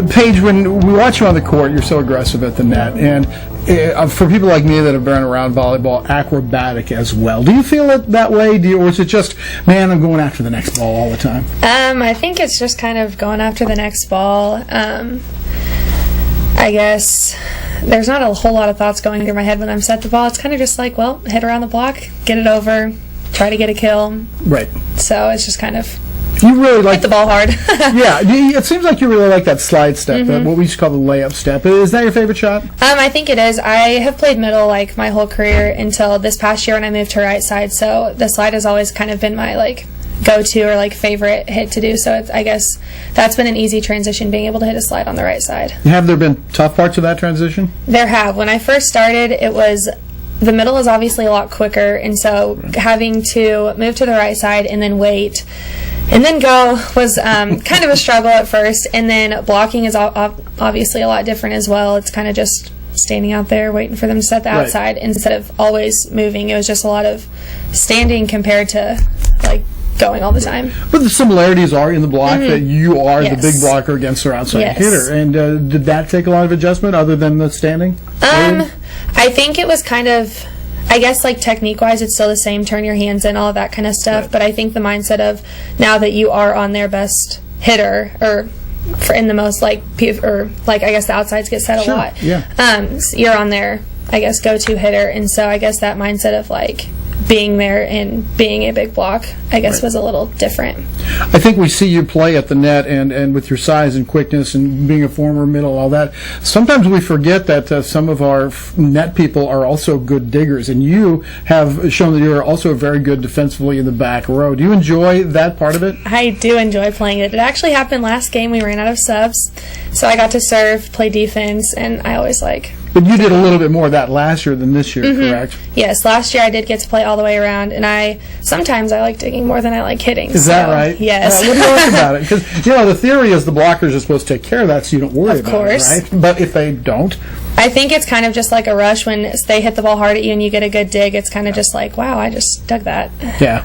Paige, when we watch you on the court, you're so aggressive at the net, and for people like me that have been around volleyball, acrobatic as well. Do you feel it that way, or is it just, man, I'm going after the next ball all the time? I think it's just kind of going after the next ball. I guess there's not a whole lot of thoughts going through my head when I'm set the ball. It's kind of just like, well, hit around the block, get it over, try to get a kill. Right. So it's just kind of... You really like hit the ball hard. Yeah, it seems like you really like that slide step, what we used to call the layup step. Is that your favorite shot? I think it is. I have played middle like my whole career until this past year when I moved to right side. So the slide has always kind of been my like go-to or like favorite hit to do. So I guess that's been an easy transition, being able to hit a slide on the right side. Have there been tough parts of that transition? There have. When I first started, it was... The middle is obviously a lot quicker, and so having to move to the right side and then wait and then go was kind of a struggle at first. And then blocking is obviously a lot different as well. It's kind of just standing out there waiting for them to set the outside instead of always moving. It was just a lot of standing compared to like going all the time. But the similarities are in the block that you are the big blocker against their outside hitter. And did that take a lot of adjustment other than the standing? I think it was kind of, I guess like technique-wise, it's still the same, turn your hands in, all of that kind of stuff. But I think the mindset of now that you are on their best hitter, or in the most like, or like I guess the outsides get set a lot. So you're on their, I guess, go-to hitter. And so I guess that mindset of like being there and being a big block, I guess, was a little different. I think we see you play at the net, and with your size and quickness and being a former middle, all that, sometimes we forget that some of our net people are also good diggers, and you have shown that you are also very good defensively in the back row. Do you enjoy that part of it? I do enjoy playing it. It actually happened last game. We ran out of subs, so I got to serve, play defense, and I always like... But you did a little bit more of that last year than this year, correct? Yes, last year I did get to play all the way around, and sometimes I like digging more than I like hitting. Is that right? Yes. What do you like about it? Because, the theory is the blockers are supposed to take care of that so you don't worry about it, right? But if they don't? I think it's kind of just like a rush when they hit the ball hard at you and you get a good dig. It's kind of just like, wow, I just dug that. Yeah.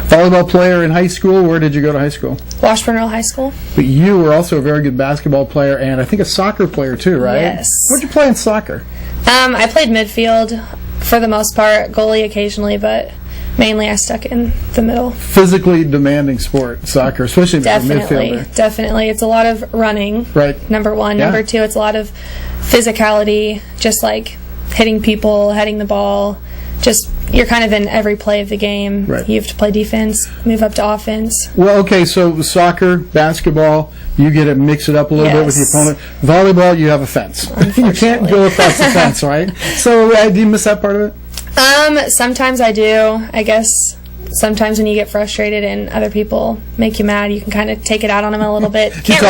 Volleyball player in high school. Where did you go to high school? Washburn Earl High School. But you were also a very good basketball player and I think a soccer player too, right? Yes. Where'd you play in soccer? I played midfield for the most part, goalie occasionally, but mainly I stuck in the middle. Physically demanding sport, soccer, especially as a midfielder. Definitely. It's a lot of running, number one. Number two, it's a lot of physicality, just like hitting people, heading the ball. Just, you're kind of in every play of the game. You have to play defense, move up to offense. Well, okay, so soccer, basketball, you get to mix it up a little bit with your opponent. Volleyball, you have a fence. You can't go across the fence, right? So do you miss that part of it? Sometimes I do. I guess sometimes when you get frustrated and other people make you mad, you can kind of take it out on them a little bit. Can't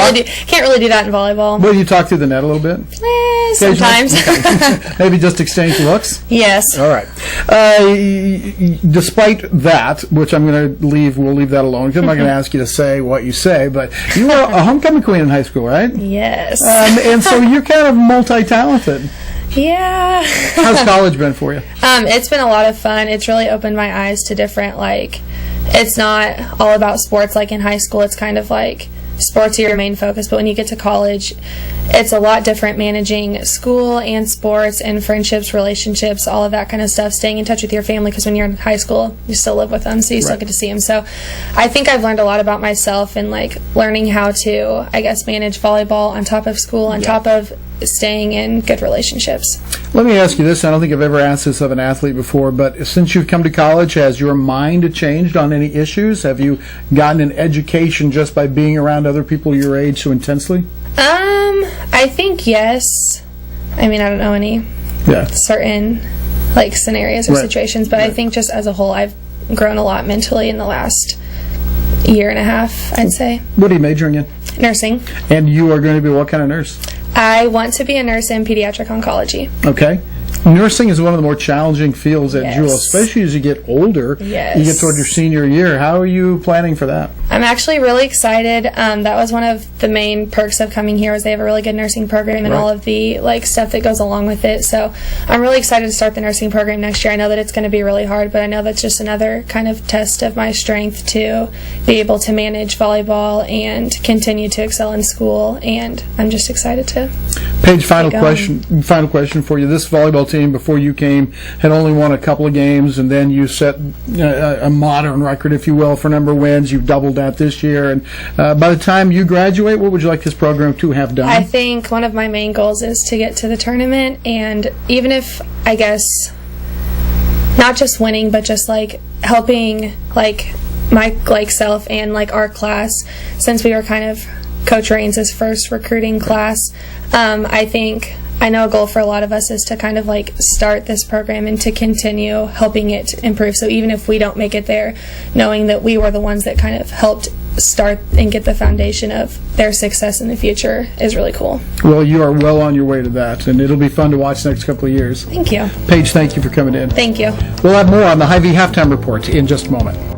really do that in volleyball. Well, you talk through the net a little bit? Sometimes. Maybe just exchange looks? Yes. All right. Despite that, which we'll leave that alone because I'm not going to ask you to say what you say, but you were a homecoming queen in high school, right? Yes. And so you're kind of multi-talented. Yeah. How's college been for you? It's been a lot of fun. It's really opened my eyes to different, it's not all about sports like in high school. It's kind of like sports are your main focus, but when you get to college, it's a lot different managing school and sports and friendships, relationships, all of that kind of stuff, staying in touch with your family, because when you're in high school, you still live with them, so you still get to see them. So I think I've learned a lot about myself and learning how to, I guess, manage volleyball on top of school, on top of staying in good relationships. Let me ask you this. I don't think I've ever asked this of an athlete before, but since you've come to college, has your mind changed on any issues? Have you gotten an education just by being around other people your age so intensely? I think yes. I mean, I don't know any certain scenarios or situations, but I think just as a whole, I've grown a lot mentally in the last year and a half, I'd say. What are you majoring in? Nursing. And you are going to be what kind of nurse? I want to be a nurse in pediatric oncology. Okay. Nursing is one of the more challenging fields at Jewell, especially as you get older. Yes. You get toward your senior year. How are you planning for that? I'm actually really excited. That was one of the main perks of coming here, is they have a really good nursing program and all of the stuff that goes along with it. So I'm really excited to start the nursing program next year. I know that it's going to be really hard, but I know that's just another kind of test of my strength to be able to manage volleyball and continue to excel in school. And I'm just excited to. Paige, final question for you. This volleyball team, before you came, had only won a couple of games, and then you set a modern record, if you will, for number of wins. You've doubled that this year. And by the time you graduate, what would you like this program to have done? I think one of my main goals is to get to the tournament, and even if, I guess, not just winning, but just helping my self and our class, since we were kind of Coach Raines' first recruiting class. I know a goal for a lot of us is to kind of start this program and to continue helping it improve. So even if we don't make it there, knowing that we were the ones that kind of helped start and get the foundation of their success in the future is really cool. Well, you are well on your way to that, and it'll be fun to watch the next couple of years. Thank you. Paige, thank you for coming in. Thank you. We'll have more on the HyVee Halftime Report in just a moment.